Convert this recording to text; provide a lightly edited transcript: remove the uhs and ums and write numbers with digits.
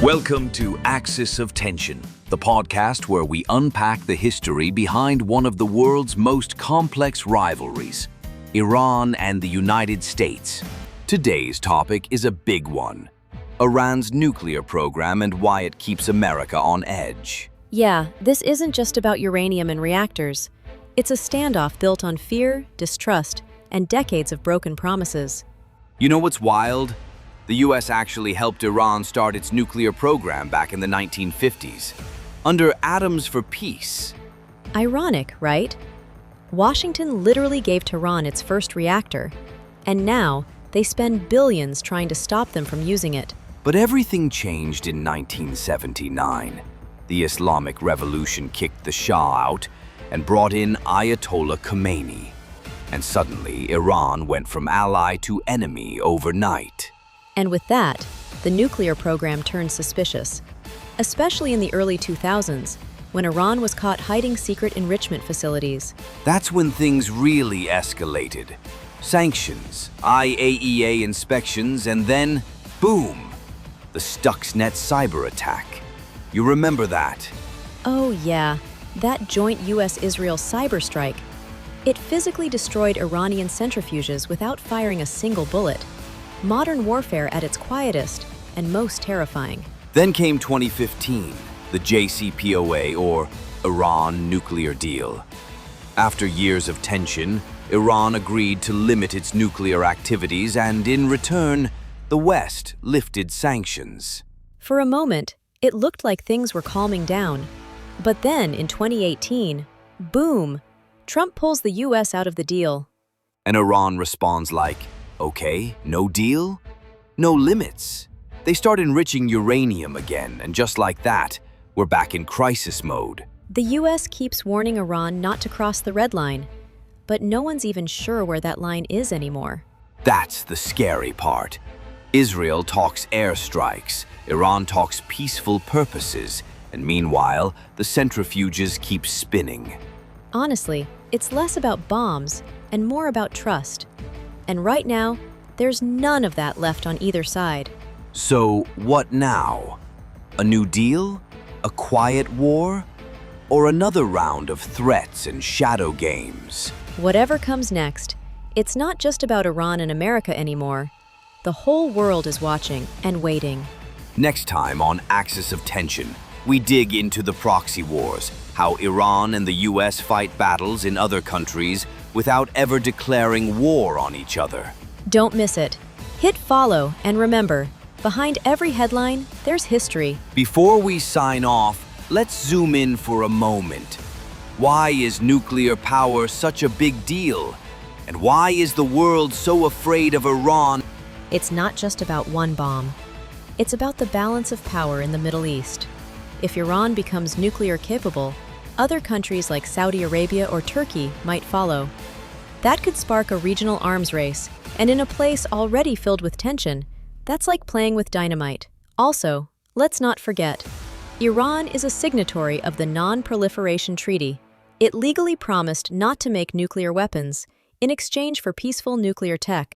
Welcome to Axis of Tension, the podcast where we unpack the history behind one of the world's most complex rivalries, Iran and the United States. Today's topic is a big one: Iran's nuclear program and why it keeps America on edge. Yeah, this isn't just about uranium and reactors. It's a standoff built on fear, distrust, and decades of broken promises. You know what's wild? The US actually helped Iran start its nuclear program back in the 1950s, under Atoms for Peace. Ironic, right? Washington literally gave Tehran its first reactor, and now they spend billions trying to stop them from using it. But everything changed in 1979. The Islamic Revolution kicked the Shah out and brought in Ayatollah Khomeini. And suddenly, Iran went from ally to enemy overnight. And with that, the nuclear program turned suspicious, especially in the early 2000s, when Iran was caught hiding secret enrichment facilities. That's when things really escalated. Sanctions, IAEA inspections, and then, boom, the Stuxnet cyber attack. You remember that? Oh yeah, that joint US-Israel cyber strike. It physically destroyed Iranian centrifuges without firing a single bullet. Modern warfare at its quietest and most terrifying. Then came 2015, the JCPOA, or Iran nuclear deal. After years of tension, Iran agreed to limit its nuclear activities, and in return, the West lifted sanctions. For a moment, it looked like things were calming down. But then, in 2018, boom, Trump pulls the US out of the deal. And Iran responds like, okay, no deal? No limits. They start enriching uranium again, and just like that, we're back in crisis mode. The US keeps warning Iran not to cross the red line, but no one's even sure where that line is anymore. That's the scary part. Israel talks airstrikes, Iran talks peaceful purposes, and meanwhile, the centrifuges keep spinning. Honestly, it's less about bombs and more about trust. And right now, there's none of that left on either side. So what now? A new deal? A quiet war? Or another round of threats and shadow games? Whatever comes next, it's not just about Iran and America anymore. The whole world is watching and waiting. Next time on Axis of Tension, we dig into the proxy wars, how Iran and the US fight battles in other countries without ever declaring war on each other. Don't miss it. Hit follow, and remember, behind every headline, there's history. Before we sign off, let's zoom in for a moment. Why is nuclear power such a big deal? And why is the world so afraid of Iran? It's not just about one bomb. It's about the balance of power in the Middle East. If Iran becomes nuclear capable, other countries like Saudi Arabia or Turkey might follow. That could spark a regional arms race, and in a place already filled with tension, that's like playing with dynamite. Also, let's not forget, Iran is a signatory of the Non-Proliferation Treaty. It legally promised not to make nuclear weapons in exchange for peaceful nuclear tech.